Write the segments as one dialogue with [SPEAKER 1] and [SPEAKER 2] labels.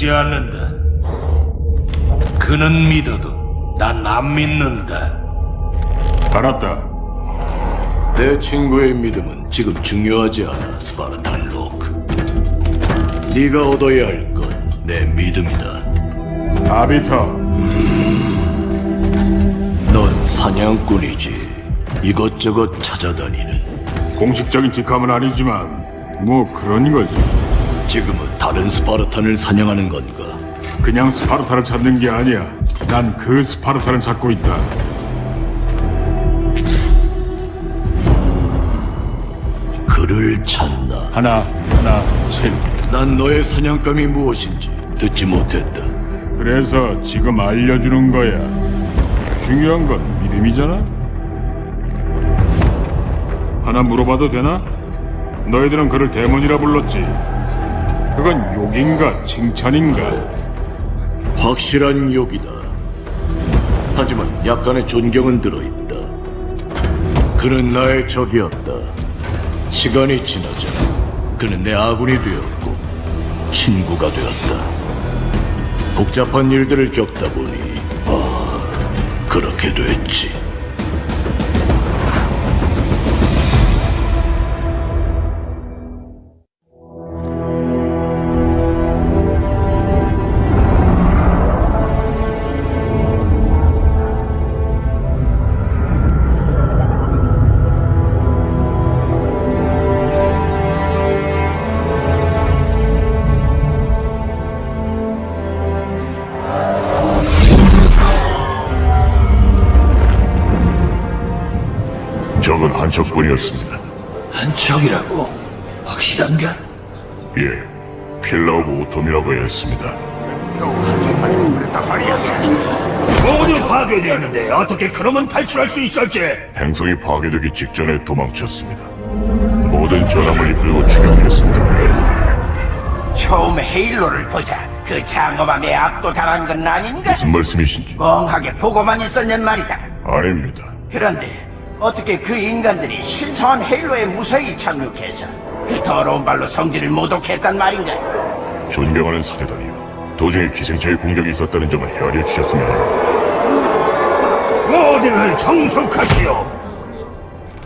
[SPEAKER 1] 믿지 않는다. 그는 믿어도 난 안 믿는다.
[SPEAKER 2] 알았다.
[SPEAKER 3] 내 친구의 믿음은 지금 중요하지 않아, 스파르탄 로크. 네가 얻어야 할 건 내 믿음이다.
[SPEAKER 2] 아비터,
[SPEAKER 3] 넌 사냥꾼이지. 이것저것 찾아다니는.
[SPEAKER 2] 공식적인 직함은 아니지만 뭐 그런 거지.
[SPEAKER 3] 지금은 다른 스파르탄을 사냥하는 건가?
[SPEAKER 2] 그냥 스파르타를 찾는 게 아니야. 난 그 스파르타를 찾고 있다.
[SPEAKER 3] 그를 찾나?
[SPEAKER 2] 하나, 7.
[SPEAKER 3] 난 너의 사냥감이 무엇인지 듣지 못했다.
[SPEAKER 2] 그래서 지금 알려주는 거야. 중요한 건 믿음이잖아? 하나 물어봐도 되나? 너희들은 그를 데몬이라 불렀지. 그건 욕인가 칭찬인가?
[SPEAKER 3] 확실한 욕이다. 하지만 약간의 존경은 들어있다. 그는 나의 적이었다. 시간이 지나자 그는 내 아군이 되었고 친구가 되었다. 복잡한 일들을 겪다 보니 그렇게 됐지.
[SPEAKER 4] 적은 한 척뿐이었습니다.
[SPEAKER 1] 한 척이라고? 확실한가?
[SPEAKER 4] 예, 필러 오브 오톰이라고 해야 했습니다.
[SPEAKER 1] 모두 파괴되었는데 어떻게 그놈은 탈출할 수 있었지?
[SPEAKER 4] 행성이 파괴되기 직전에 도망쳤습니다. 모든 전함을 이끌고 추격했습니다.
[SPEAKER 5] 처음 헤일로를 보자. 그 장엄함에 압도당한 건 아닌가?
[SPEAKER 4] 무슨 말씀이신지?
[SPEAKER 5] 멍하게 보고만 있었냔 말이다.
[SPEAKER 4] 아닙니다.
[SPEAKER 5] 그런데 어떻게 그 인간들이 신성한 헤일로에 무사히 착륙해서 그 더러운 발로 성질을 모독했단 말인가?
[SPEAKER 4] 존경하는 사대단이요. 도중에 기생체의 공격이 있었다는 점을 헤아려 주셨으면 합니다.
[SPEAKER 1] 모두를 정숙하시오.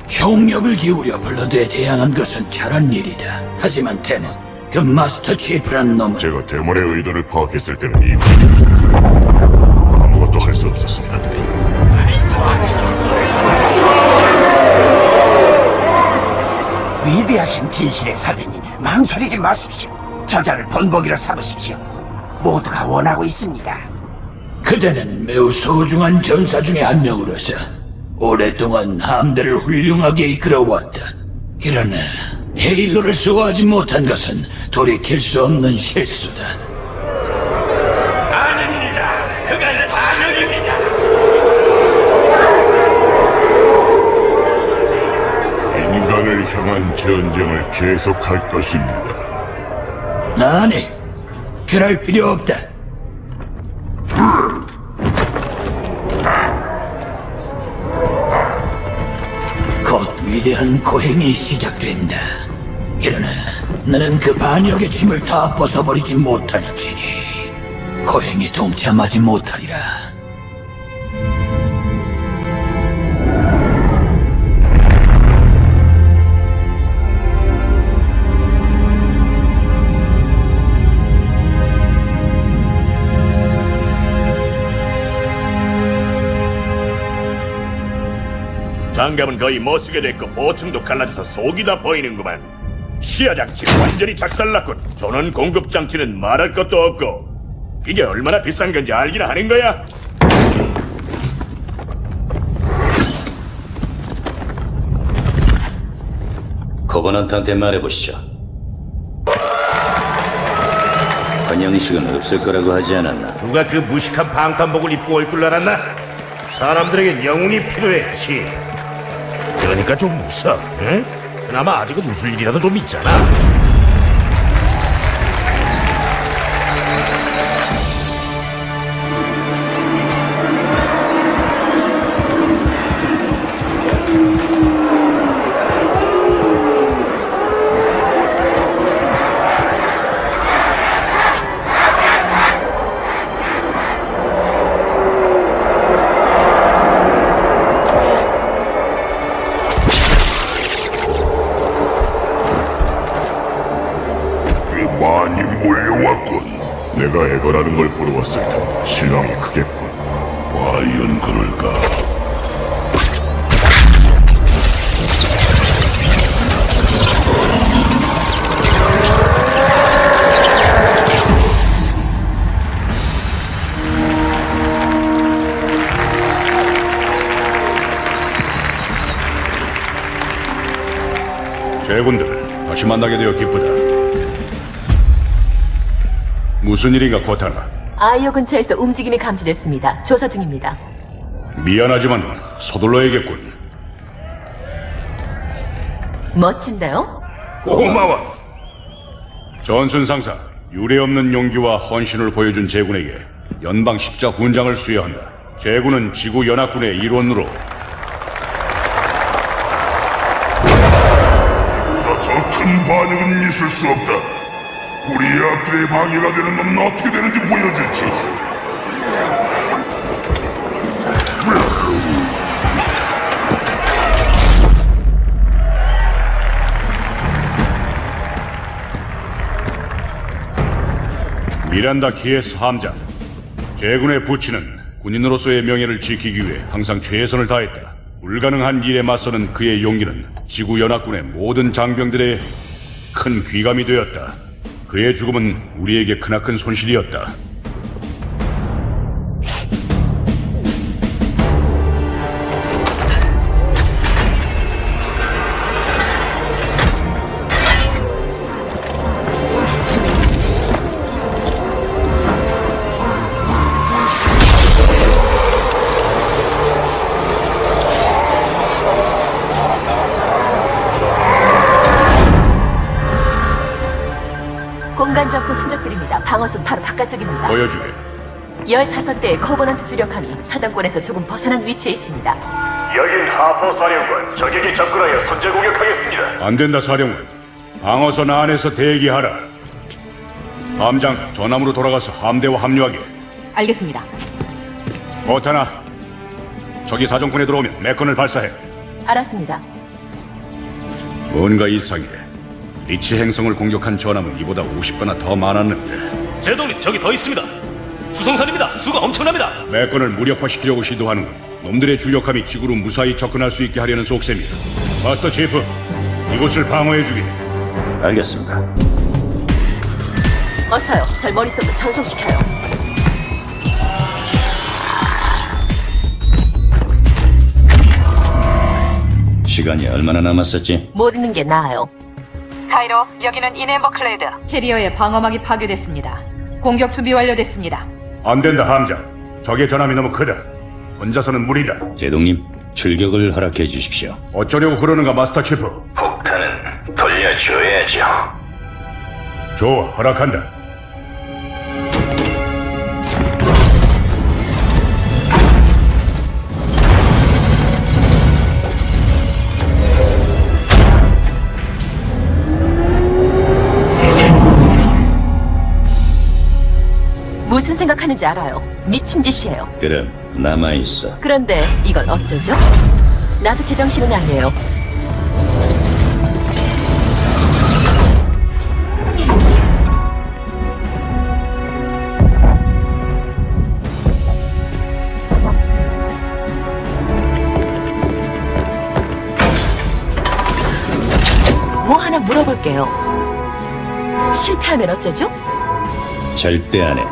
[SPEAKER 6] 총력을 기울여 블러드에 대항한 것은 잘한 일이다. 하지만 데몬, 그 마스터 치프란 놈은
[SPEAKER 4] 제가 데몬의 의도를 파악했을 때는 이미 아무것도 할 수 없었습니다.
[SPEAKER 5] 위대하신 진실의 사대님, 망설이지 마십시오. 저자를 본보기로 삼으십시오. 모두가 원하고 있습니다.
[SPEAKER 6] 그대는 매우 소중한 전사 중의 한 명으로서 오랫동안 함대를 훌륭하게 이끌어왔다. 그러나 헤일로를 수호하지 못한 것은 돌이킬 수 없는 실수다.
[SPEAKER 5] 아닙니다. 그건 반역입니다.
[SPEAKER 4] 인간을 향한 전쟁을 계속할 것입니다.
[SPEAKER 6] 아니, 그럴 필요 없다. 곧 위대한 고행이 시작된다. 그러나 나는 그 반역의 짐을 다 벗어버리지 못할지니 고행에 동참하지 못하리라.
[SPEAKER 7] 장갑은 거의 못쓰게 됐고 보충도 갈라져서 속이 다 보이는구만. 시야 장치는 완전히 작살났군. 전원 공급 장치는 말할 것도 없고. 이게 얼마나 비싼 건지 알긴 하는 거야?
[SPEAKER 8] 코버넌트한테 말해보시죠. 환영식은 없을 거라고 하지 않았나?
[SPEAKER 1] 누가 그 무식한 방탄복을 입고 올 줄 알았나? 사람들에겐 영웅이 필요했지. 그러니까 좀 웃어, 응? 그나마 아직은 웃을 일이라도 좀 있잖아.
[SPEAKER 4] 녀석들이 많이 몰려왔군. 내가 애걸하는 걸 보러 왔을 때 실망이 크겠군. 과연 그럴까?
[SPEAKER 9] 제군들, 다시 만나게 되어 기쁘다. 무슨 일인가, 코타나?
[SPEAKER 10] 아이오 근처에서 움직임이 감지됐습니다. 조사 중입니다.
[SPEAKER 9] 미안하지만 서둘러야겠군.
[SPEAKER 10] 멋진데요?
[SPEAKER 1] 고마워.
[SPEAKER 9] 전순 상사, 유례없는 용기와 헌신을 보여준 제군에게 연방 십자 훈장을 수여한다. 제군은 지구 연합군의 일원으로
[SPEAKER 4] 보다 더 큰 반응은 있을 수 없다. 우리 앞길에 방해가 되는 놈은 어떻게 되는지 보여주지.
[SPEAKER 9] 미란다 키에스 함장. 제군의 부친은 군인으로서의 명예를 지키기 위해 항상 최선을 다했다. 불가능한 일에 맞서는 그의 용기는 지구 연합군의 모든 장병들의 큰 귀감이 되었다. 그의 죽음은 우리에게 크나큰 손실이었다.
[SPEAKER 10] 공간 접근 흔적들입니다. 방어선 바로 바깥쪽입니다.
[SPEAKER 9] 보여주게.
[SPEAKER 10] 15대의 코버넌트 주력함이 사정권에서 조금 벗어난 위치에 있습니다.
[SPEAKER 7] 여긴 하퍼 사령관. 적에게 접근하여 선제 공격하겠습니다.
[SPEAKER 9] 안 된다, 사령관. 방어선 안에서 대기하라. 함장, 전함으로 돌아가서 함대와 합류하게.
[SPEAKER 11] 알겠습니다.
[SPEAKER 9] 버타나, 적이 사정권에 들어오면 매건을 발사해.
[SPEAKER 10] 알았습니다.
[SPEAKER 9] 뭔가 이상해. 리치 행성을 공격한 전함은 이보다 50배나 더 많았는데.
[SPEAKER 7] 제동님, 저기 더 있습니다. 수송선입니다. 수가 엄청납니다.
[SPEAKER 9] 매건을 무력화시키려고 시도하는군. 놈들의 주력함이 지구로 무사히 접근할 수 있게 하려는 속셈이야. 마스터 치프, 이곳을 방어해주게.
[SPEAKER 8] 알겠습니다.
[SPEAKER 10] 어서요. 절 머릿속으로 전송시켜요.
[SPEAKER 8] 시간이 얼마나 남았었지?
[SPEAKER 10] 모르는 게 나아요.
[SPEAKER 11] 카이로, 여기는 이네버 클레드. 캐리어의 방어막이 파괴됐습니다. 공격 준비 완료됐습니다.
[SPEAKER 9] 안 된다, 함장. 적의 전함이 너무 크다. 혼자서는 무리다.
[SPEAKER 8] 제동님, 출격을 허락해 주십시오.
[SPEAKER 9] 어쩌려고 그러는가, 마스터 치프?
[SPEAKER 8] 폭탄은 돌려줘야죠.
[SPEAKER 9] 좋아, 허락한다.
[SPEAKER 10] 무슨 생각하는지 알아요. 미친 짓이에요.
[SPEAKER 8] 그럼 남아있어.
[SPEAKER 10] 그런데 이건 어쩌죠? 나도 제정신은 아니에요. 뭐 하나 물어볼게요. 실패하면 어쩌죠?
[SPEAKER 8] 절대 안 해.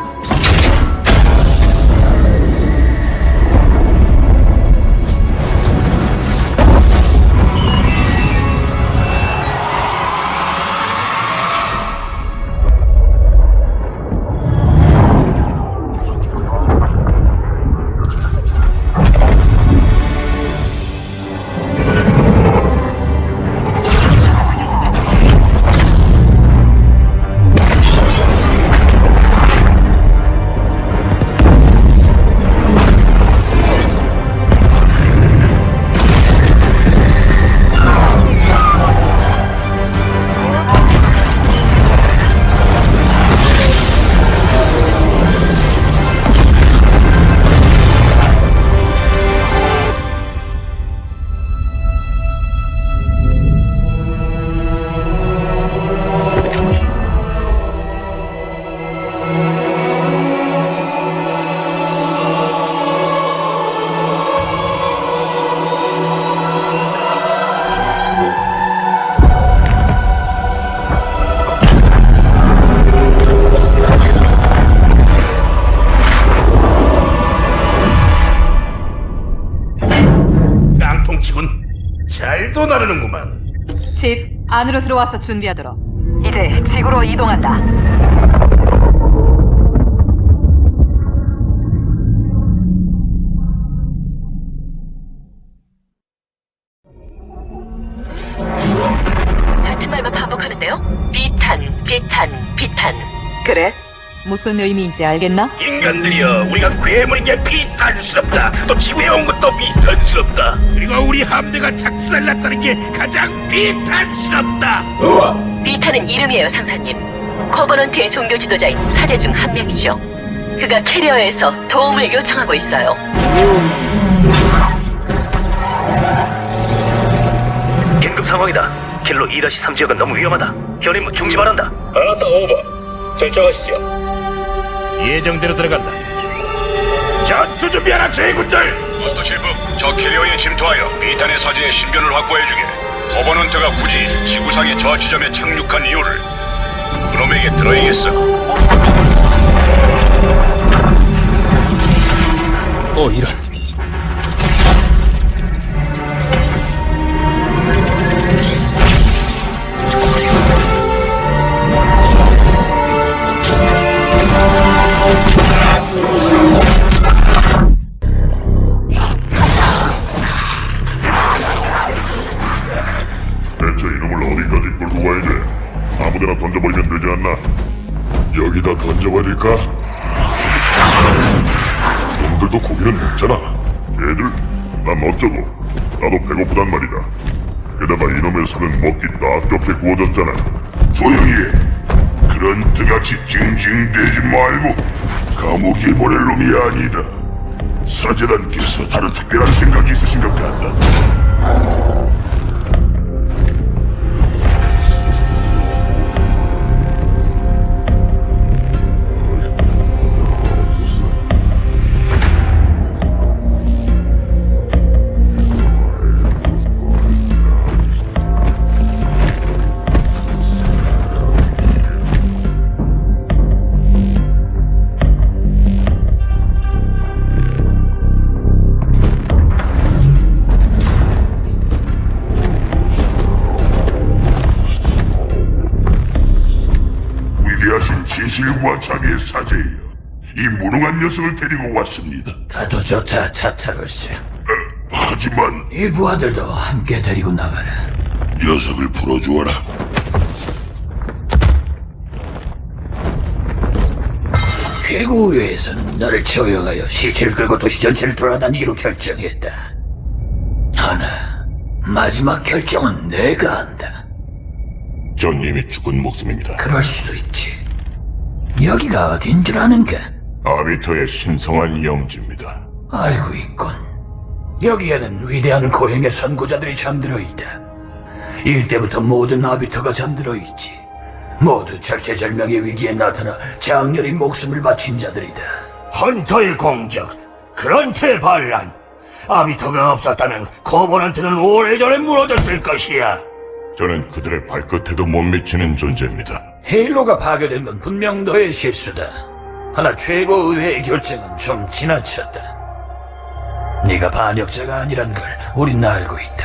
[SPEAKER 1] 하는구만.
[SPEAKER 11] 칩, 안으로 들어와서 준비하도록.
[SPEAKER 10] 이제 지구로 이동한다. 같은 말만 반복하는데요? 비탄, 비탄, 비탄.
[SPEAKER 11] 그래? 무슨 의미인지 알겠나?
[SPEAKER 1] 인간들이여, 우리가 괴물인 게 비탄스럽다. 또 지구에 온 것도 비탄스럽다. 그리고 우리 함대가 작살났다는 게 가장 비탄스럽다.
[SPEAKER 10] 비탄은 이름이에요, 상사님. 커버넌트의 종교 지도자인 사제 중 한 명이죠. 그가 캐리어에서 도움을 요청하고 있어요.
[SPEAKER 7] 긴급 상황이다. 킬로 2-3 지역은 너무 위험하다. 현임무 중지 바란다.
[SPEAKER 1] 알았다, 오버. 결정하시죠. 예정대로 들어간다. 전투 준비하라, 제군들!
[SPEAKER 9] 포스트 칠프, 저 캐리어에 침투하여 비탄의 사제의 신변을 확보해주게. 커버넌트가 굳이 지구상의 저 지점에 착륙한 이유를 그놈에게 들어야겠어.
[SPEAKER 1] 이런.
[SPEAKER 4] 대체 이놈을 어디까지 끌고 가야 돼? 아무데나 던져버리면 되지 않나? 여기다 던져버릴까? 놈들도 고기는 먹잖아. 얘들, 난 어쩌고. 나도 배고프단 말이다. 게다가 이놈의 살은 먹기 딱 좋게 구워졌잖아. 조용히 해. 그런 뜨같이 징징대지 말고 감옥에 보낼 놈이 아니다. 사제단께서 다른 특별한 생각이 있으신 것 같다. 위대하신 진실과 자비의 사제여, 이 무능한 녀석을 데리고 왔습니다.
[SPEAKER 6] 가도 좋다, 타타로스.
[SPEAKER 4] 하지만
[SPEAKER 6] 이 부하들도 함께 데리고 나가라.
[SPEAKER 4] 녀석을 풀어주어라.
[SPEAKER 6] 최고의회에서는 너를 처형하여 시체를 끌고 도시 전체를 돌아다니기로 결정했다. 하나, 마지막 결정은 내가 한다.
[SPEAKER 4] 전 이미 죽은 목숨입니다.
[SPEAKER 6] 그럴 수도 있지. 여기가 어딘 줄 아는가?
[SPEAKER 4] 아비터의 신성한 영지입니다.
[SPEAKER 6] 알고 있군. 여기에는 위대한 고행의 선구자들이 잠들어 있다. 일때부터 모든 아비터가 잠들어 있지. 모두 절체절명의 위기에 나타나 장렬히 목숨을 바친 자들이다.
[SPEAKER 5] 헌터의 공격, 그런트의 반란. 아비터가 없었다면 커버넌트는 오래전에 무너졌을 것이야.
[SPEAKER 4] 저는 그들의 발끝에도 못 미치는 존재입니다.
[SPEAKER 6] 헤일로가 파괴된 건 분명 너의 실수다. 하나 최고의회의 결정은 좀 지나쳤다. 네가 반역자가 아니란 걸 우린 알고 있다.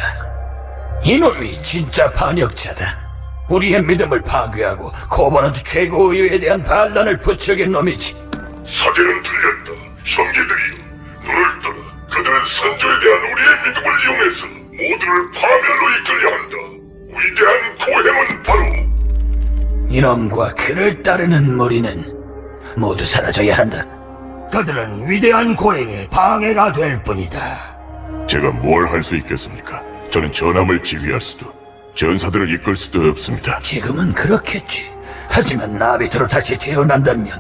[SPEAKER 6] 이놈이 진짜 반역자다. 우리의 믿음을 파괴하고 코버넌트 최고의회에 대한 반란을 부추긴 놈이지.
[SPEAKER 4] 사제는 틀렸다. 형제들이여, 눈을 떠라. 그들은 선조에 대한 우리의 믿음을 이용해서 모두를 파멸로 이끌려 한다. 위대한 고행은 바로
[SPEAKER 6] 이놈과 그를 따르는 무리는 모두 사라져야 한다.
[SPEAKER 5] 그들은 위대한 고행에 방해가 될 뿐이다.
[SPEAKER 4] 제가 뭘 할 수 있겠습니까? 저는 전함을 지휘할 수도, 전사들을 이끌 수도 없습니다.
[SPEAKER 6] 지금은 그렇겠지. 하지만 나비트로 다시 태어난다면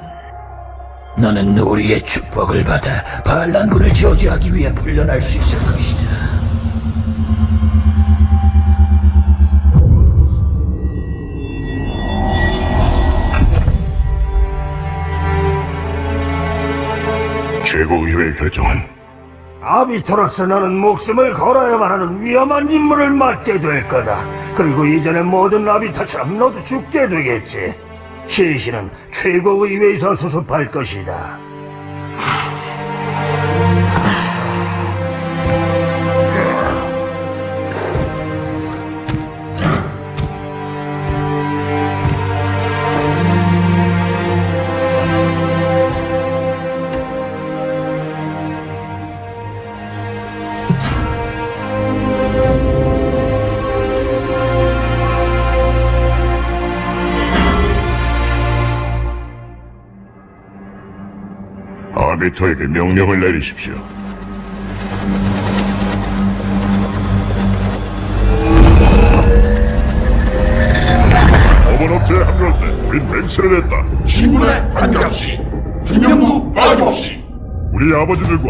[SPEAKER 6] 너는 우리의 축복을 받아 반란군을 저지하기 위해 풀려날 수 있을 것이다.
[SPEAKER 4] 최고의회의 결정은
[SPEAKER 5] 아비터로서 너는 목숨을 걸어야만 하는 위험한 임무를 맡게 될 거다. 그리고 이전의 모든 아비터처럼 너도 죽게 되겠지. 시신은 최고의회에서 수습할 것이다.
[SPEAKER 4] 아비터에게 명령을 내리십시오. 어머너트에 합류할 때 우린 맹세를 했다.
[SPEAKER 6] 신군의 반갑시. 한 명도 빠짐없이.
[SPEAKER 4] 우리 아버지들과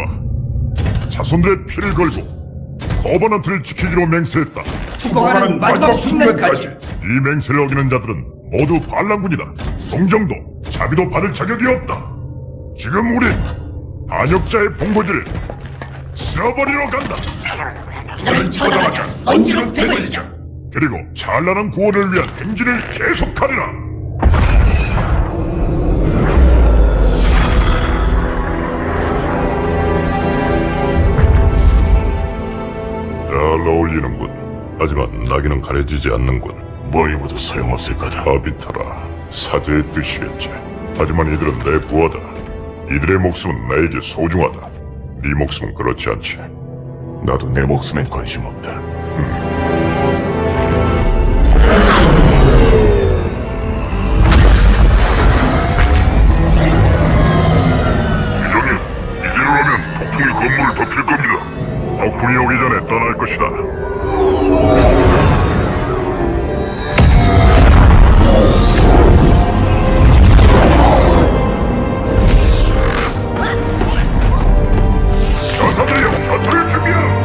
[SPEAKER 4] 자손들의 피를 걸고 거버넌트를 지키기로 맹세했다.
[SPEAKER 6] 죽어가는 마지막 순간까지.
[SPEAKER 4] 이 맹세를 어기는 자들은 모두 반란군이다. 동정도, 자비도 받을 자격이 없다. 지금 우린 반역자의 본거지를 쓸어버리러 간다.
[SPEAKER 6] 저는 쳐다보자. 언제로 되돌리자.
[SPEAKER 4] 그리고 찬란한 구원을 위한 행진을 계속하리라. 잘 어울리는군. 하지만 나기는 가려지지 않는군. 뭐니 모두 소용없을 거다. 아비타라, 사제의 뜻이었지. 하지만 이들은 내 부하다. 이들의 목숨은 나에게 소중하다. 네 목숨은 그렇지 않지. 나도 내 목숨엔 관심 없다. 이정님, 이대로 하면 폭풍이 건물을 덮칠 겁니다. 폭풍이 오기 전에 떠날 것이다. 전사들이여, 셔틀을 준비하라!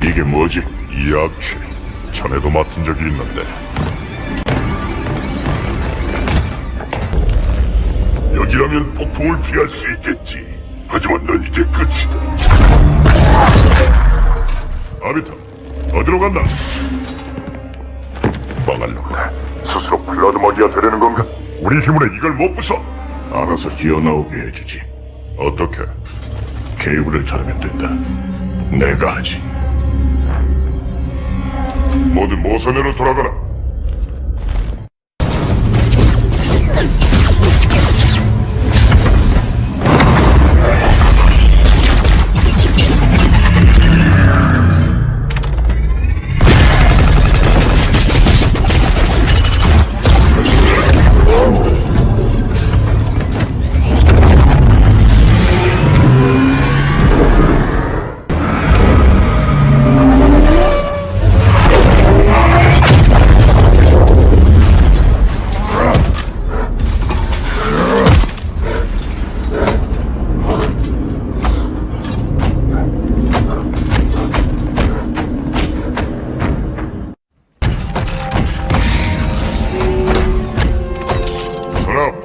[SPEAKER 4] 이게 뭐지? 이 악취. 전에도 맡은 적이 있는데. 여기라면 폭풍을 피할 수 있겠지. 하지만 넌 이제 끝이다. 아비타, 어디로 간다? 망할 놈아. 스스로 블라드 마기가 되려는 건가? 우리 힘으로 이걸 못 부숴. 알아서 기어나오게 해주지. 어떻게? 케이블을 자르면 된다. 내가 하지. 모두 모선으로 돌아가라.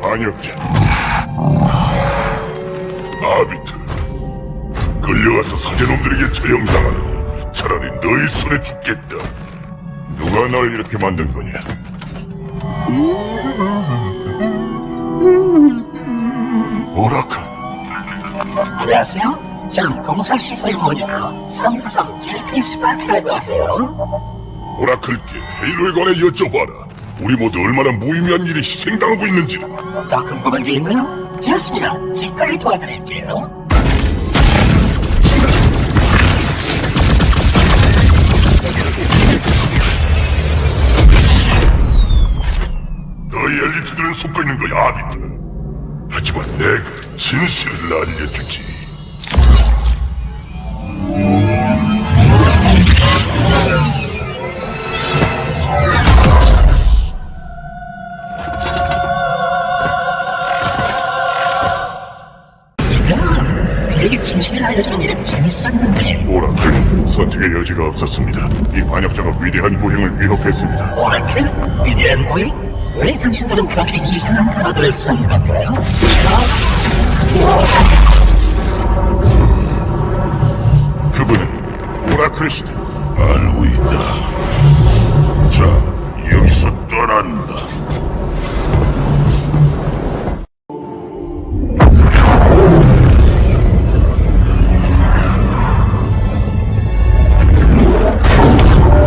[SPEAKER 4] 반역자 아비트, 끌려가서 사제놈들에게 처형당하느니 차라리 너희 손에 죽겠다. 누가 널 이렇게 만든 거냐? 오라클.
[SPEAKER 12] 안녕하세요. 저는 공사시설 모니터 343 딜티 스파크라고 해요.
[SPEAKER 4] 오라클께 헤일로에 관해 여쭤봐라. 우리 모두 얼마나 무의미한 일이 희생당하고 있는지.
[SPEAKER 12] 더 궁금한 게 있나요? 좋습니다. 기꺼이 도와드릴게요.
[SPEAKER 4] 너희 엘리트들은 속고 있는 거야, 아비트. 하지만 내가 진실을 알려주지.
[SPEAKER 12] 그에게 진실을 알려주는 일은 재밌었는데.
[SPEAKER 4] 오라클, 선택의 여지가 없었습니다. 이 반역자가 위대한 고행을 위협했습니다.
[SPEAKER 12] 오라클? 위대한 고인? 왜 당신들은 그렇게 이상한 단어들을 쓰는 건가요?
[SPEAKER 4] 그분은 오라클이시다. 알고 있다. 자, 여기서 떠난다.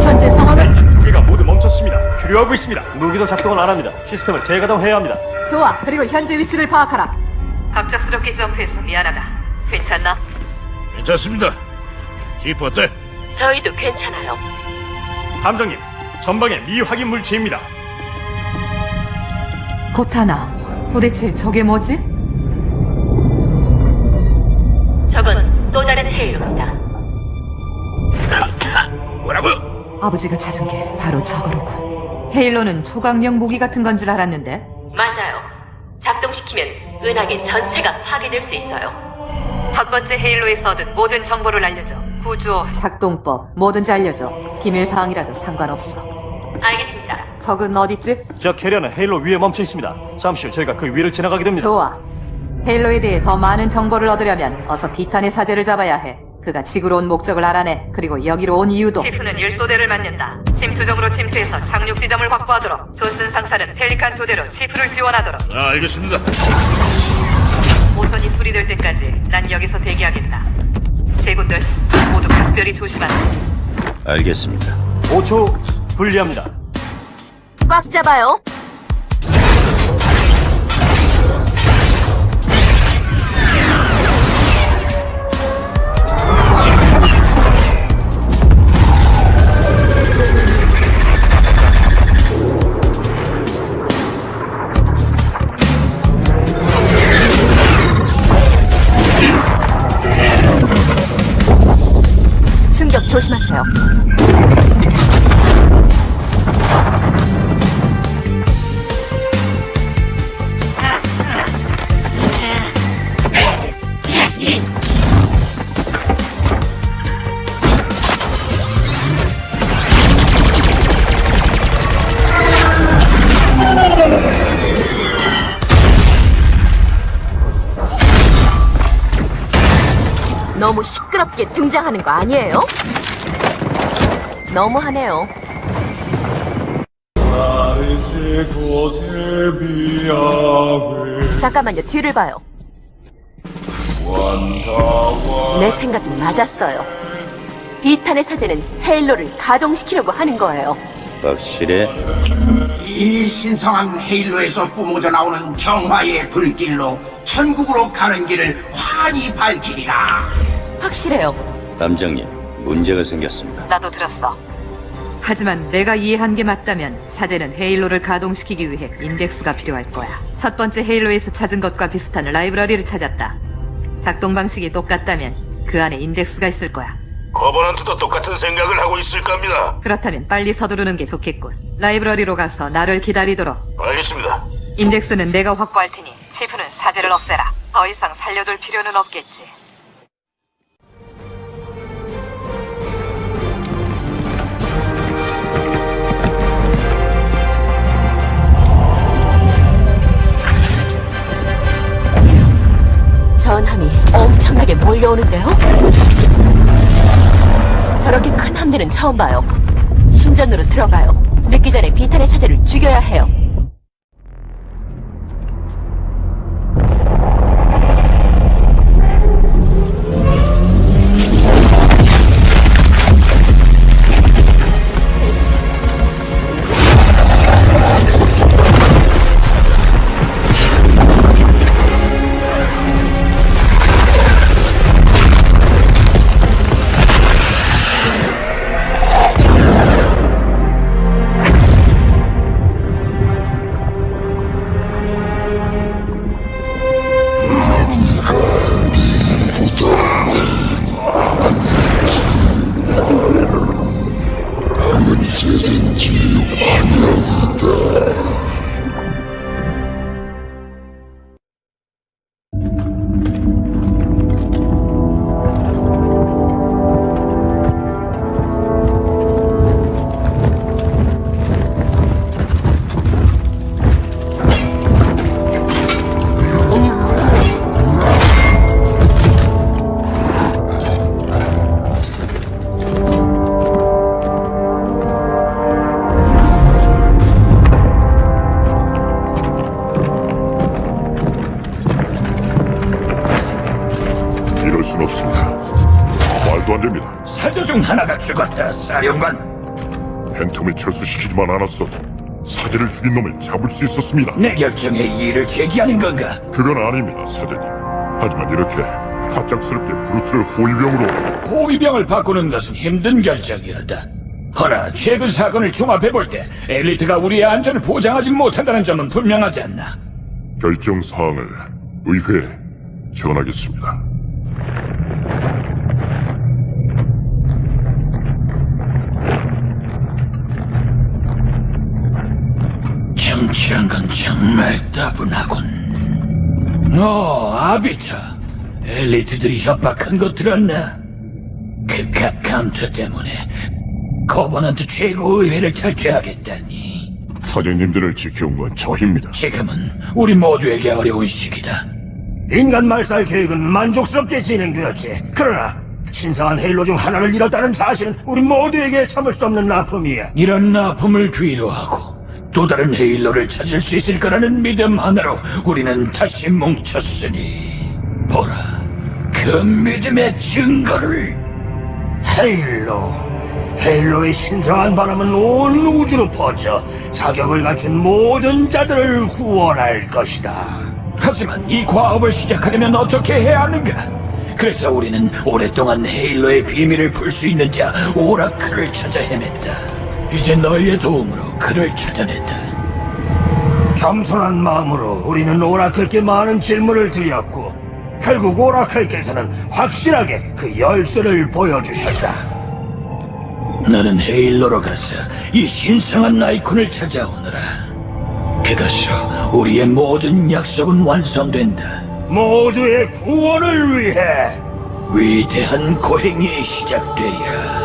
[SPEAKER 11] 현재 상황은
[SPEAKER 1] 소개가 모두 멈췄습니다.
[SPEAKER 13] 필요하고 있습니다. 무기도 작동을 안 합니다. 시스템을 재가동해야 합니다.
[SPEAKER 11] 좋아. 그리고 현재 위치를 파악하라. 갑작스럽게 점프해서 미안하다. 괜찮나?
[SPEAKER 1] 괜찮습니다. 지프 어때?
[SPEAKER 10] 저희도 괜찮아요.
[SPEAKER 13] 함장님, 전방에 미확인 물체입니다.
[SPEAKER 11] 코타나, 도대체 저게 뭐지?
[SPEAKER 10] 저건 또 다른 헤일로입니다.
[SPEAKER 1] 뭐라고?
[SPEAKER 11] 아버지가 찾은 게 바로 저거로군. 헤일로는 초강력 무기 같은 건 줄 알았는데.
[SPEAKER 10] 맞아요. 작동시키면 은하계 전체가 파괴될 수 있어요.
[SPEAKER 11] 첫 번째 헤일로에서 얻은 모든 정보를 알려줘. 구조, 작동법, 뭐든지 알려줘. 기밀 사항이라도 상관없어.
[SPEAKER 10] 알겠습니다.
[SPEAKER 11] 적은 어딨지?
[SPEAKER 13] 저 캐리어는 헤일로 위에 멈춰 있습니다. 잠시 후 저희가 그 위를 지나가게 됩니다.
[SPEAKER 11] 좋아. 헤일로에 대해 더 많은 정보를 얻으려면 어서 비탄의 사제를 잡아야 해. 그가 지구로 온 목적을 알아내. 그리고 여기로 온 이유도. 치프는 1소대를 맡는다. 침투정으로 침투해서 착륙 지점을 확보하도록. 존슨 상사는 펠리칸 도대로 치프를 지원하도록.
[SPEAKER 1] 알겠습니다.
[SPEAKER 11] 오선이 수리될 때까지 난 여기서 대기하겠다. 제군들 모두 각별히 조심하라.
[SPEAKER 8] 알겠습니다.
[SPEAKER 13] 5초 분리합니다.
[SPEAKER 10] 꽉 잡아요. 충격 조심하세요. 너무 시끄럽게 등장하는 거 아니에요? 너무하네요. 잠깐만요, 뒤를 봐요. 내 생각이 맞았어요. 비탄의 사제는 헤일로를 가동시키려고 하는 거예요.
[SPEAKER 8] 확실해?
[SPEAKER 12] 이 신성한 헤일로에서 뿜어져 나오는 정화의 불길로 천국으로 가는 길을 환히 밝히리라.
[SPEAKER 10] 확실해요.
[SPEAKER 8] 함장님, 문제가 생겼습니다.
[SPEAKER 11] 나도 들었어. 하지만 내가 이해한 게 맞다면 사제는 헤일로를 가동시키기 위해 인덱스가 필요할 거야. 첫 번째 헤일로에서 찾은 것과 비슷한 라이브러리를 찾았다. 작동 방식이 똑같다면 그 안에 인덱스가 있을 거야.
[SPEAKER 1] 거버넌트도 똑같은 생각을 하고 있을 겁니다.
[SPEAKER 11] 그렇다면 빨리 서두르는 게 좋겠군. 라이브러리로 가서 나를 기다리도록.
[SPEAKER 1] 알겠습니다.
[SPEAKER 11] 인덱스는 내가 확보할 테니 치프는 사제를 없애라. 더 이상 살려둘 필요는 없겠지.
[SPEAKER 10] 전함이 엄청나게 몰려오는데요? 저렇게 큰 함대는 처음 봐요. 신전으로 들어가요. 늦기 전에 비탄의 사제를 죽여야 해요.
[SPEAKER 4] 이럴 순 없습니다. 말도 안 됩니다.
[SPEAKER 6] 사제 중 하나가 죽었다, 사령관.
[SPEAKER 4] 팬텀을 철수시키지만 않았어도 사제를 죽인 놈을 잡을 수 있었습니다.
[SPEAKER 6] 내 결정에 이의를 제기하는 건가?
[SPEAKER 4] 그건 아닙니다, 사제님. 하지만 이렇게 갑작스럽게 브루트를 호위병으로
[SPEAKER 6] 호위병을 바꾸는 것은 힘든 결정이었다. 허나 최근 사건을 종합해볼 때 엘리트가 우리의 안전을 보장하지 못한다는 점은 분명하지 않나.
[SPEAKER 4] 결정 사항을 의회에 전하겠습니다.
[SPEAKER 6] 정치란 건 정말 따분하군. 아비타. 엘리트들이 협박한 거 들었나? 그 카캄트 때문에 커버넌트 최고의회를 탈퇴하겠다니.
[SPEAKER 4] 사제님들을 지켜온 건 저입니다.
[SPEAKER 6] 지금은 우리 모두에게 어려운 시기다.
[SPEAKER 5] 인간 말살 계획은 만족스럽게 진행되었지. 그러나 신성한 헤일로 중 하나를 잃었다는 사실은 우리 모두에게 참을 수 없는 아픔이야.
[SPEAKER 6] 이런 아픔을 뒤로 하고 또 다른 헤일로를 찾을 수 있을 거라는 믿음 하나로 우리는 다시 뭉쳤으니 보라, 그 믿음의 증거를.
[SPEAKER 5] 헤일로의 신성한 바람은 온 우주로 퍼져 자격을 갖춘 모든 자들을 구원할 것이다.
[SPEAKER 6] 하지만 이 과업을 시작하려면 어떻게 해야 하는가? 그래서 우리는 오랫동안 헤일로의 비밀을 풀 수 있는 자 오라클을 찾아 헤맸다. 이제 너희의 도움으로 그를 찾아낸다.
[SPEAKER 5] 겸손한 마음으로 우리는 오라클께 많은 질문을 드렸고 결국 오라클께서는 확실하게 그 열쇠를 보여주셨다.
[SPEAKER 6] 나는 헤일로로 가서 이 신성한 아이콘을 찾아오느라. 그것으로 우리의 모든 약속은 완성된다.
[SPEAKER 5] 모두의 구원을 위해
[SPEAKER 6] 위대한 고행이 시작되리라.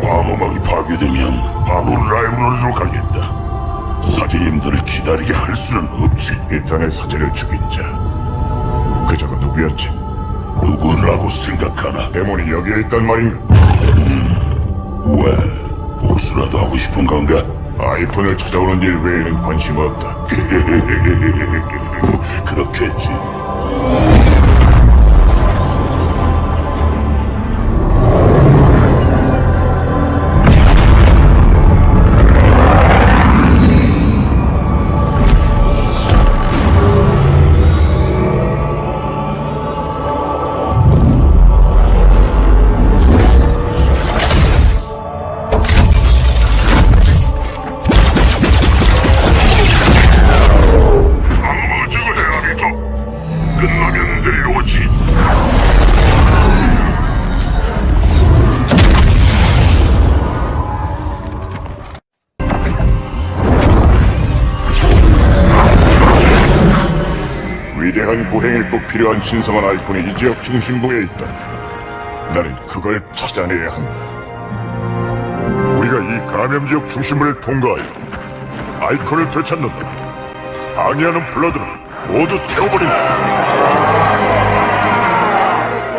[SPEAKER 4] 방어막이 파괴되면 바로 라이브러리로 가겠다. 사제님들을 기다리게 할 수는 없지. 이탄의 사제를 죽인 자, 그자가 누구였지? 누구라고 생각하나? 데몬이 여기에 있단 말인가? 왜? 복수라도 하고 싶은 건가? 아이콘을 찾아오는 일 외에는 관심 없다. 그렇겠지. 끝나면 내려오지. 위대한 고행에 꼭 필요한 신성한 아이콘이 이 지역 중심부에 있다. 나는 그걸 찾아내야 한다. 우리가 이 감염 지역 중심부를 통과하여 아이콘을 되찾는다. 방해하는 블러드는 모두 태워버린다.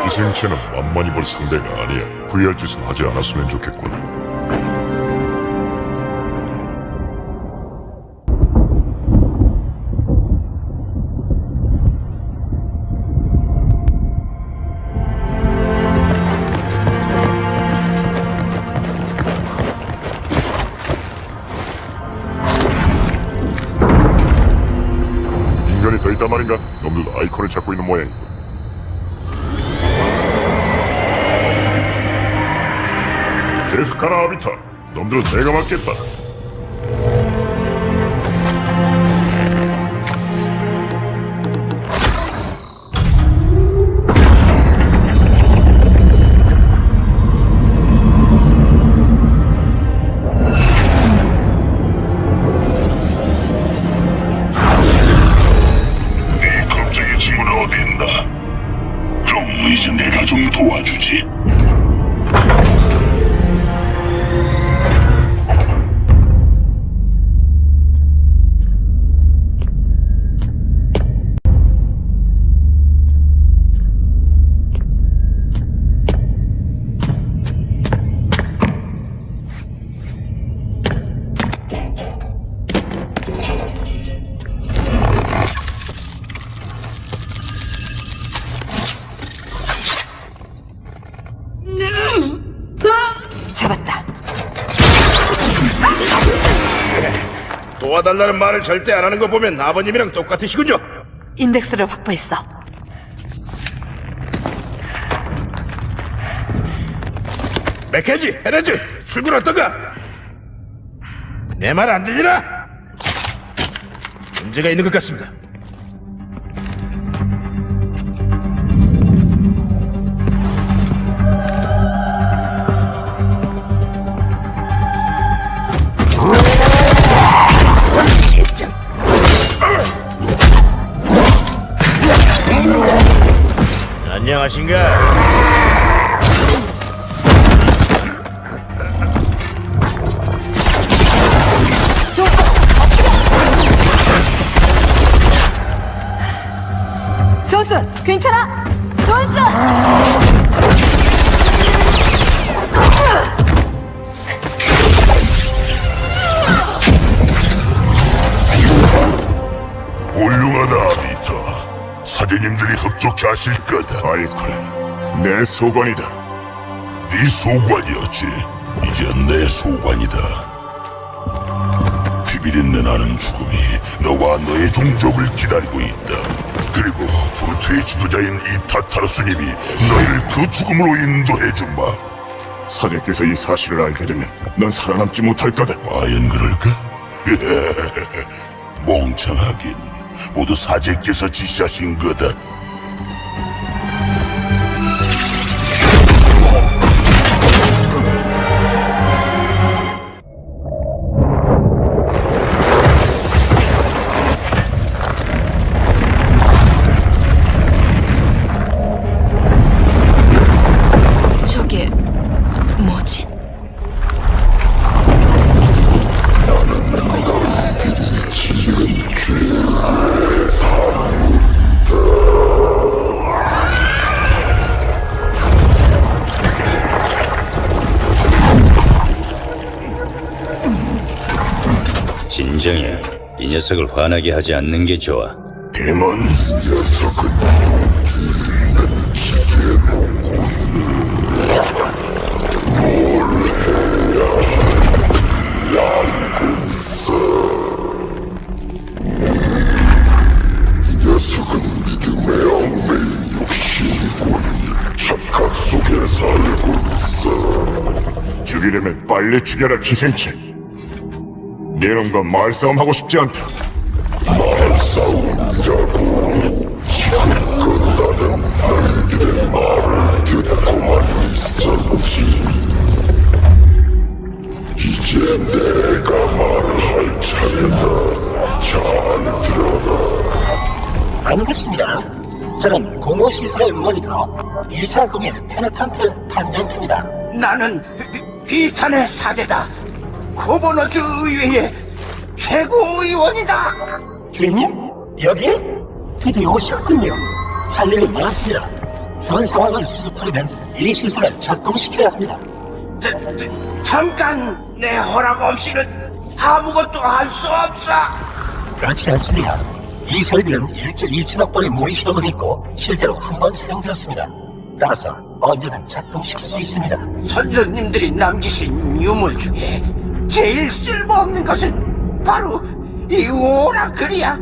[SPEAKER 4] 기생체는 만만히 볼 상대가 아니야. 후회할 짓은 하지 않았으면 좋겠군. 인간이 더 있단 말인가? 놈들도 아이콘을 찾고 있는 모양이고. 계속하라 아비타. 놈들은 내가 막겠다. 네 겁쟁이 친구는 어디 있나? 그럼 이제 내가 좀 도와주지.
[SPEAKER 11] 잡았다.
[SPEAKER 1] 도와달라는 말을 절대 안 하는 거 보면 아버님이랑 똑같으시군요.
[SPEAKER 11] 인덱스를 확보했어.
[SPEAKER 1] 맥켄지, 헤레즈, 출근 어떤가? 내 말 안 들리나? 문제가 있는 것 같습니다. 안녕하신가?
[SPEAKER 11] 존슨, 괜찮아? 존슨!
[SPEAKER 4] 훌륭하다, 아비터. 사제님들이 흡족해 하실 거다. 아이쿠, 내 소관이다. 네 소관이었지. 이제 내 소관이다. 비밀 있는 나는 죽음이 너와 너의 종족을 기다리고 있다. 그리고 프루트의 지도자인 이 타타르스님이 너희를 그 죽음으로 인도해준마. 사제께서 이 사실을 알게 되면 넌 살아남지 못할 거다. 과연 그럴까? 멍청하긴. 모두 사제께서 지시하신 거다.
[SPEAKER 10] 저게 뭐지?
[SPEAKER 8] 진정해. 이 녀석을 화나게 하지 않는 게 좋아.
[SPEAKER 4] 데몬 녀석은 죽이려면 빨리 죽여라, 기생체. 내놈과 말싸움 하고 싶지 않다. 말싸움이라고. 지금껏 나는 너희들의 말을 듣고만 있었지. 이제 내가 말을 할 차례다. 잘 들어라.
[SPEAKER 12] 반갑습니다. 저는 공허시설의 모니터 이사국인 페네탄트 탄젠트입니다.
[SPEAKER 5] 나는 비탄의 사제다. 코버너트 의회의 최고의원이다.
[SPEAKER 12] 주인님, 여기? 드디어 오셨군요. 할 일이 많습니다. 현 상황을 수습하려면 이 시설을 작동시켜야 합니다.
[SPEAKER 5] 잠깐 내 허락 없이는 아무것도 할 수 없어.
[SPEAKER 12] 그렇지 않습니다. 이 설비는 1조 2천억 번의 모의 실험을 했고 실제로 한 번 사용되었습니다. 따라서 언제든 작동시킬 수 있습니다.
[SPEAKER 5] 선생님들이 남기신 유물 중에 제일 쓸모없는 것은 바로 이 오라클이야.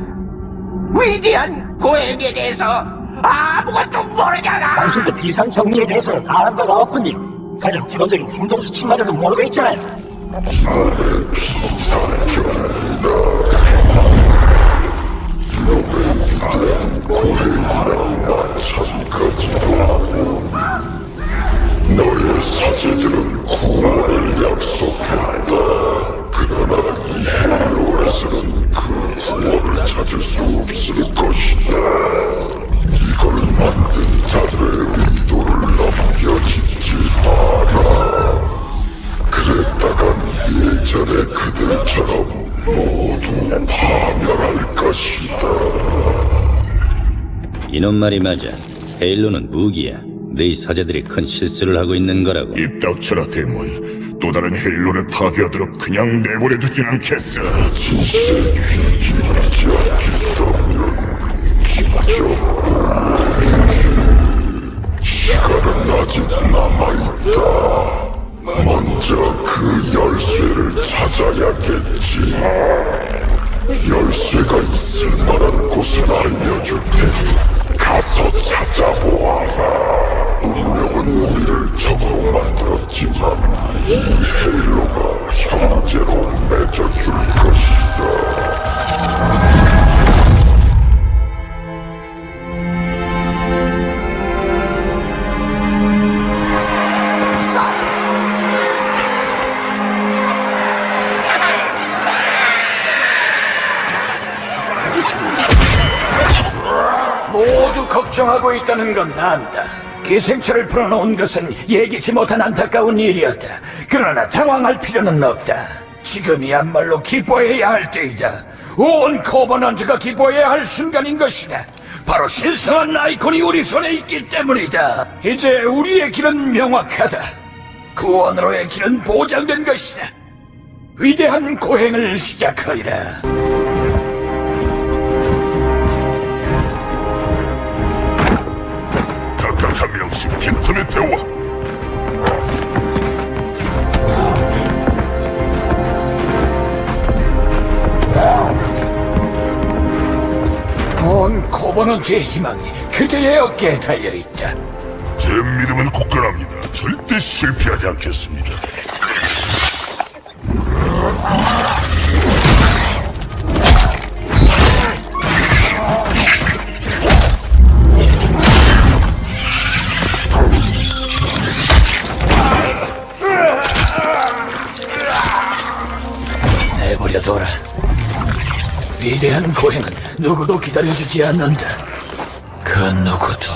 [SPEAKER 5] 위대한 고액에 대해서 아무것도 모르잖아.
[SPEAKER 12] 당신도 비상 정리에 대해서는 아는 바가 없군요. 가장 기본적인 행동 수칙마저도 모르고 있잖아요.
[SPEAKER 4] 너의 사제들은 구원을 약속했다. 그러나 이 헬로에서는 그 구원을 찾을 수 없을 것이다. 이걸 만든 자들의 의도를 넘겨짚지 마라. 그랬다간 예전의 그들처럼 모두 파멸할 것이다.
[SPEAKER 8] 이놈 말이 맞아. 헤일로는 무기야. 네 사제들이 큰 실수를 하고 있는 거라고.
[SPEAKER 4] 입 닥쳐라, 데몬. 또 다른 헤일로를 파괴하도록 그냥 내버려두진 않겠어. 진실에 뒤집히지 않겠다면 직접 보여주지. 시간은 아직 남아있다. 먼저 그 열쇠를 찾아야겠지. 열쇠가 있을 만한 곳을 알려줄 테니 가서 찾아보아라. 운명은 우리를 적으로 만들었지만 이 헤일로가 형제로 맺어줄 것이다.
[SPEAKER 6] 모두 걱정하고 있다는 건 안다. 기생충을 풀어놓은 것은 예기치 못한 안타까운 일이었다. 그러나 당황할 필요는 없다. 지금이야말로 기뻐해야 할 때이다. 온 커버넌트가 기뻐해야 할 순간인 것이다. 바로 신성한 아이콘이 우리 손에 있기 때문이다. 이제 우리의 길은 명확하다. 구원으로의 길은 보장된 것이다. 위대한 고행을 시작하리라.
[SPEAKER 4] 각각 한 명씩 빈틈에 태워.
[SPEAKER 6] 온 코버넌트의 희망이 그들의 어깨에 달려있다.
[SPEAKER 4] 제 믿음은 굳건합니다. 절대 실패하지 않겠습니다.
[SPEAKER 6] 내버려둬라. 위대한 고행은 누구도 기다려주지 않는다. 그 누구도.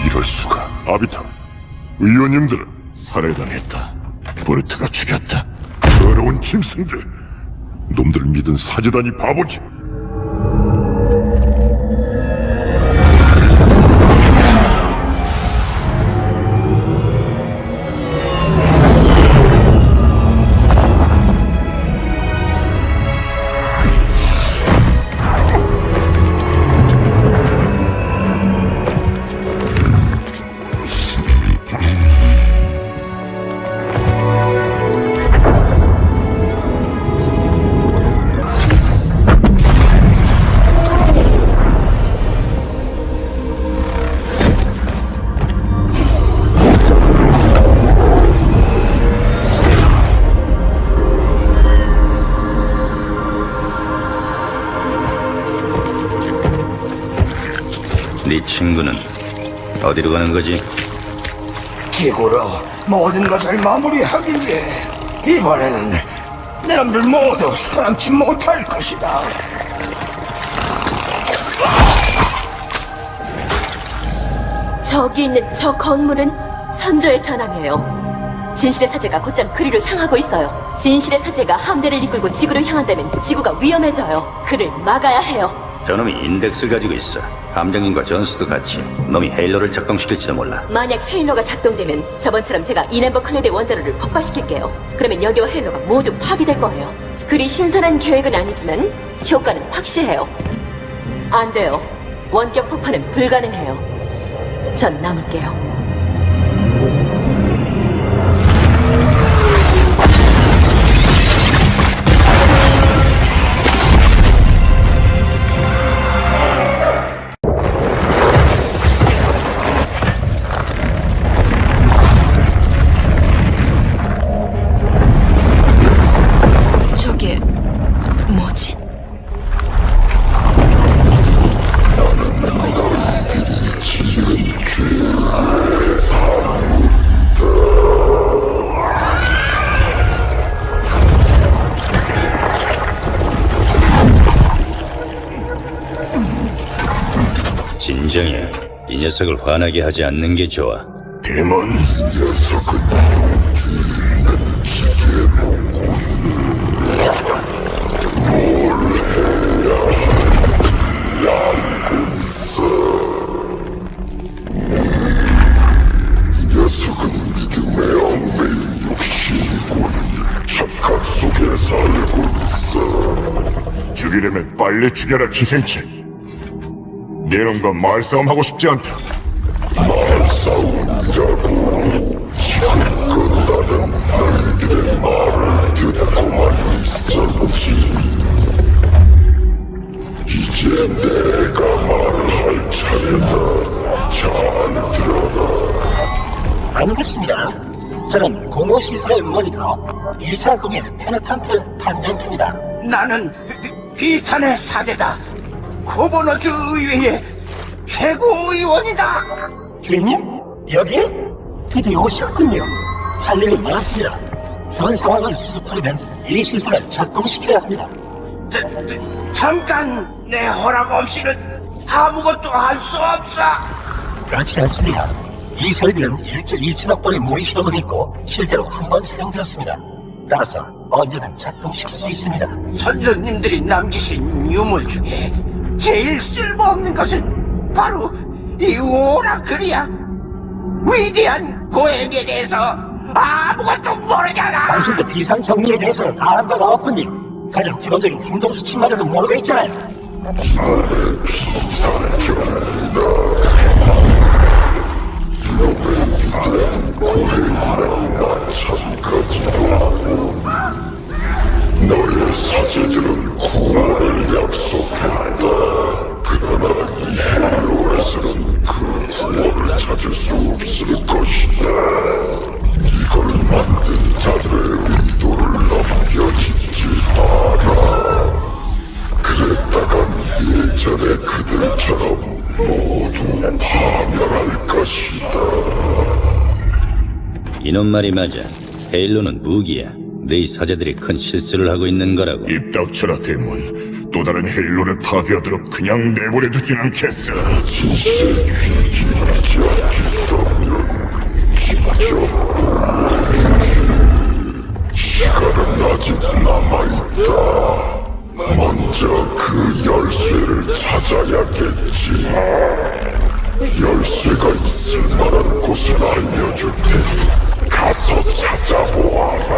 [SPEAKER 4] 이럴 수가. 아비타, 의원님들은
[SPEAKER 3] 살해당했다. 보르트가 죽였다.
[SPEAKER 4] 더러운 짐승들. 놈들을 믿은 사제단이 바보지.
[SPEAKER 8] 네 친구는 어디로 가는 거지?
[SPEAKER 5] 지구로 모든 것을 마무리하기 위해 이번에는 내 놈들 모두 살아남지 못할 것이다.
[SPEAKER 10] 저기 있는 저 건물은 선조의 전함이에요. 진실의 사제가 곧장 그리로 향하고 있어요. 진실의 사제가 함대를 이끌고 지구로 향한다면 지구가 위험해져요. 그를 막아야 해요.
[SPEAKER 8] 저놈이 인덱스를 가지고 있어. 함장님과 전수도 같이 놈이 헤일로를 작동시킬지도 몰라.
[SPEAKER 10] 만약 헤일로가 작동되면 저번처럼 제가 이nem버 클레드의 원자로를 폭발시킬게요. 그러면 여기와 헤일로가 모두 파괴될 거예요. 그리 신선한 계획은 아니지만 효과는 확실해요. 안 돼요. 원격 폭파는 불가능해요. 전 남을게요. 저게 뭐지?
[SPEAKER 4] 나는 누가
[SPEAKER 8] 진정해. 이 녀석을 화나게 하지 않는 게 좋아.
[SPEAKER 4] 대만 녀석은 죽이려면 빨리 죽여라, 기생체. 내놈과 말싸움 하고 싶지 않다. 말싸움이라고. 지금껏 나는 너희들의 말을 듣고만 있었지. 이제 내가 말을 할 차례다. 잘 들어라.
[SPEAKER 12] 반갑습니다. 저는 공허시설의 모니터 이사국인 페너탄트 탄젠트입니다.
[SPEAKER 5] 나는 비탄의 사제다. 코버너드 의회의 최고의원이다.
[SPEAKER 12] 주인님, 여기? 드디어 오셨군요. 할 일이 많습니다. 현 상황을 수습하려면 이 시설을 작동시켜야 합니다.
[SPEAKER 5] 잠깐 내 허락 없이는 아무것도 할 수 없어.
[SPEAKER 12] 그렇지 않습니다. 이 설비는 1조 2천억 번의 모의 실험을 했고 실제로 한 번 사용되었습니다. 따라서 언제든 작동시킬 수 있습니다.
[SPEAKER 5] 선조님들이 남기신 유물 중에 제일 쓸모없는 것은 바로 이 오라클이야. 위대한 고액에 대해서 아무것도 모르잖아.
[SPEAKER 12] 당신도 비상 경리에 대해서는 아는 바가 없군요. 가장 기본적인 행동 수칙마저도 모르고 있잖아요.
[SPEAKER 4] 너의 사제들은 구원을 약속했다. 그러나 이 헬로에서는 그 구원을 찾을 수 없을 것이다. 이걸 만든 자들의 의도를 넘겨짚지 마라. 그랬다간 예전의 그들처럼 모두 파멸할 것이다.
[SPEAKER 8] 이놈 말이 맞아. 헤일로는 무기야. 네 사제들이 큰 실수를 하고 있는 거라고.
[SPEAKER 4] 입 닥쳐라, 데몬. 또 다른 헤일로를 파괴하도록 그냥 내버려두진 않겠어. 진실의 귀기하지 않겠다면 직접 시간은 아직 남아있다. 먼저 그 열쇠를 찾아야겠지. 열쇠가 있을 만한 곳을 알려줄 테니 가서 찾아보아라.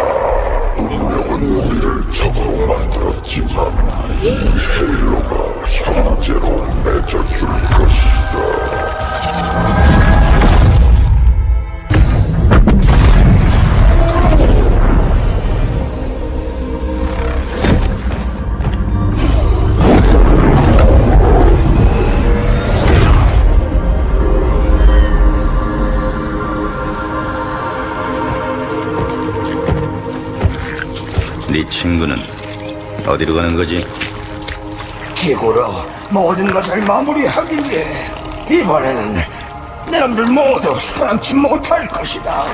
[SPEAKER 4] 운명은 우리를 적으로 만들었지만 이 헤일로가 형제로 맺어줄 것이다.
[SPEAKER 8] 네 친구는 어디로 가는 거지?
[SPEAKER 5] 지구로 모든 것을 마무리하기 위해 이번에는 내 놈들 모두 사랑치 못할 것이다.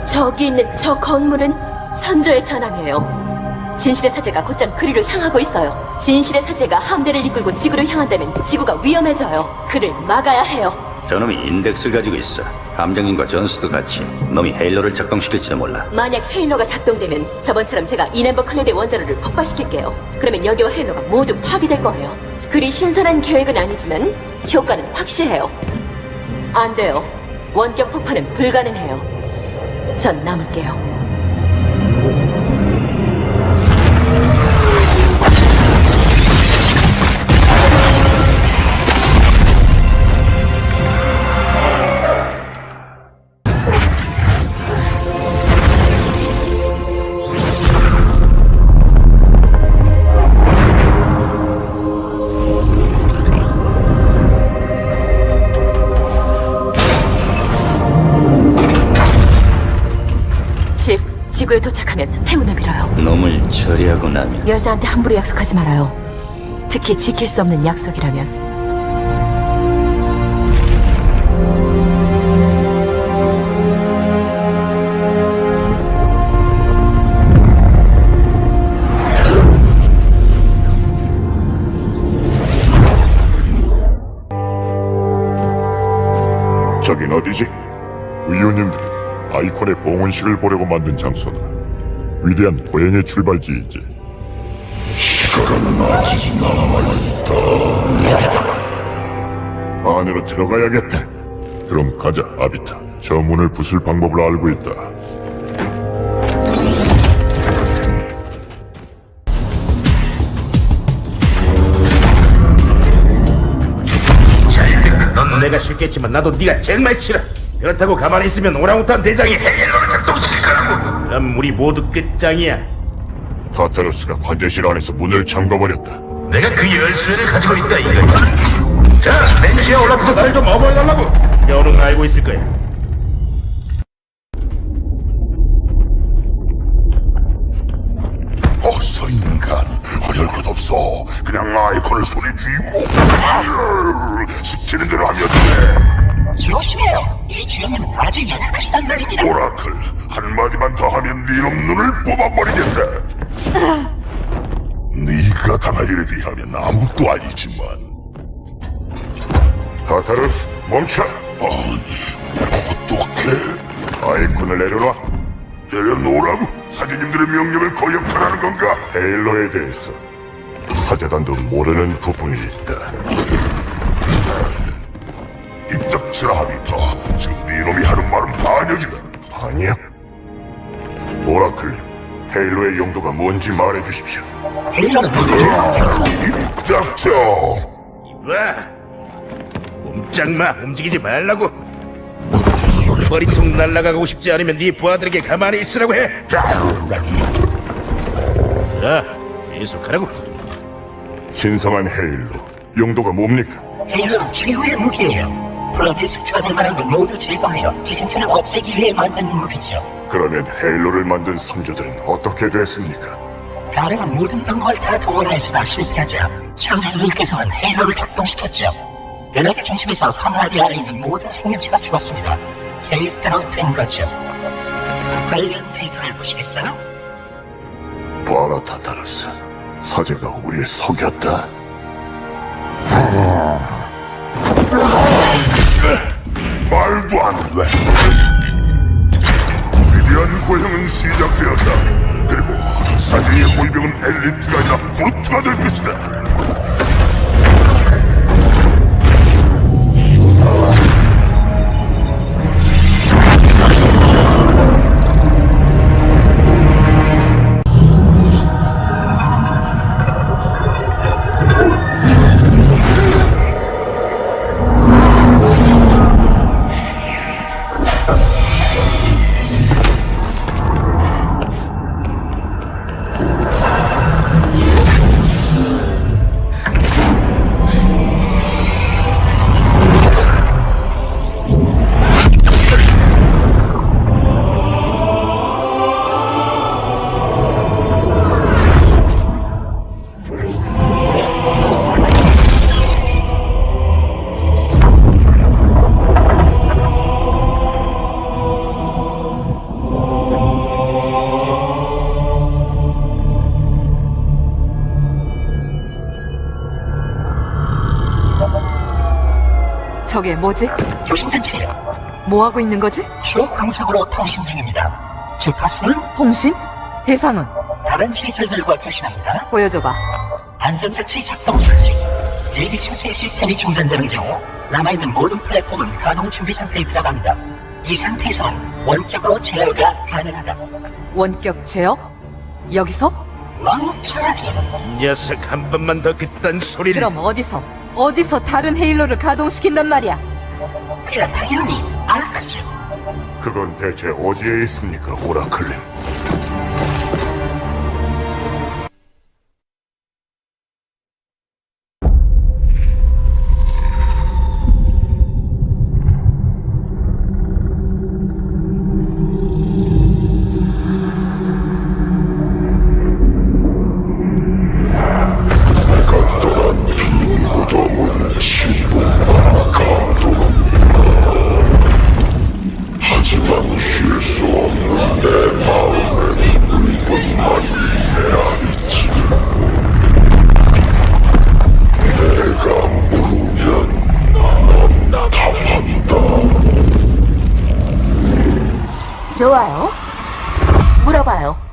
[SPEAKER 10] 저기 있는 저 건물은 선조의 전함이에요. 진실의 사제가 곧장 그리로 향하고 있어요. 진실의 사제가 함대를 이끌고 지구로 향한다면 지구가 위험해져요. 그를 막아야 해요.
[SPEAKER 8] 저놈이 인덱스를 가지고 있어. 함장님과 전수도 같이 놈이 헤일로를 작동시킬지도 몰라.
[SPEAKER 10] 만약 헤일로가 작동되면 저번처럼 제가 이nem버 클레드의 원자로를 폭발시킬게요. 그러면 여기와 헤일로가 모두 파괴될 거예요. 그리 신선한 계획은 아니지만 효과는 확실해요. 안 돼요. 원격 폭발은 불가능해요. 전 남을게요. 지구에 도착하면 행운을 빌어요.
[SPEAKER 8] 놈을 처리하고 나면
[SPEAKER 10] 여자한테 함부로 약속하지 말아요. 특히 지킬 수 없는 약속이라면.
[SPEAKER 4] 저긴 어디지? 의원님들이 아이콘의 봉헌식을 보려고 만든 장소다. 위대한 고행의 출발지이지. 시간은 아직 남아있다. 안으로 들어가야겠다. 그럼 가자, 아비타. 저 문을 부술 방법을 알고 있다.
[SPEAKER 1] 넌 내가 싫겠지만 나도 네가 정말 싫어. 그렇다고 가만히 있으면 오랑우탄 대장이 헤일로를 작동시킬 거라고. 그럼 우리 모두 끝장이야.
[SPEAKER 4] 타타루스가 관제실 안에서 문을 잠궈버렸다.
[SPEAKER 1] 내가 그 열쇠를 가지고 있다 이거야. 자, 벤치에 올라가서 날 좀 어머해달라고. 여는 알고 있을 거야.
[SPEAKER 4] 어서 인간, 어려울 것 없어. 그냥 아이콘을 손에 쥐고 시키는 대로 하면 돼.
[SPEAKER 12] 조심해요. 이 주인님은 아주 연약하시단 말입니다.
[SPEAKER 4] 오라클, 한마디만 더 하면 네놈 눈을 뽑아버리겠다. 네가 당할 일에 비하면 아무것도 아니지만. 타타루스, 멈춰. 아니, 어떡해. 아이콘을 내려놔. 내려놓으라고? 사제님들의 명령을 거역하라는 건가? 헤일로에 대해서 사제단도 모르는 부분이 있다. 입 닥치라, 하비터. 지금 네놈이 하는 말은 반역이다. 반역? 오라클, 헤일로의 용도가 뭔지 말해주십시오.
[SPEAKER 12] 헤일로는 모든 상태였어.
[SPEAKER 4] 입 닥쳐!
[SPEAKER 1] 와, 꼼짝마. 움직이지 말라고. 머리통 날아가고 싶지 않으면 네 부하들에게 가만히 있으라고 해. 자, 계속하라고.
[SPEAKER 4] 신성한 헤일로, 용도가 뭡니까?
[SPEAKER 12] 헤일로는 최후의 무기예요. 블러드에 숙주가 될 만한 걸 모두 제거하여 기생충을 없애기 위해 만든 무기죠.
[SPEAKER 4] 그러면 헤일로를 만든 선조들은 어떻게 됐습니까?
[SPEAKER 12] 가능한 모든 방법을 다 동원하였으나 실패하자 창조주들께서는 헤일로를 작동시켰죠. 연합의 중심에서 선라디 아래 있는 모든 생명체가 죽었습니다. 계획대로 된 거죠. 관련 데이터를 보시겠어요?
[SPEAKER 4] 봐라, 타타루스. 사제가 우릴 속였다. 말도 안 돼. 위대한 고형은 시작되었다. 그리고 사제의 호위병은 엘리트가 아니라 보르트가 될 것이다.
[SPEAKER 11] 저게 뭐지?
[SPEAKER 12] 교신장치예요.
[SPEAKER 11] 뭐하고 있는 거지?
[SPEAKER 12] 주요 광석으로 통신 중입니다. 주파수는
[SPEAKER 11] 통신? 대상은?
[SPEAKER 12] 다른 시설들과 교신합니다.
[SPEAKER 11] 보여줘봐.
[SPEAKER 12] 안전장치 작동 설치. 레이디 창퇴 시스템이 중단되는 경우 남아있는 모든 플랫폼은 가동 준비 상태에 들어갑니다. 이 상태에서는 원격으로 제어가 가능하다.
[SPEAKER 11] 원격 제어? 여기서?
[SPEAKER 12] 왕창하게.
[SPEAKER 1] 녀석 한 번만 더 그딴 소리를.
[SPEAKER 11] 그럼 어디서 다른 헤일로를 가동시킨단 말이야?
[SPEAKER 12] 그야 당연히 아라크죠.
[SPEAKER 4] 그건 대체 어디에 있습니까, 오라클님? 하지만 쉴 수 없는 내 마음.
[SPEAKER 10] 좋아요. 물어봐요.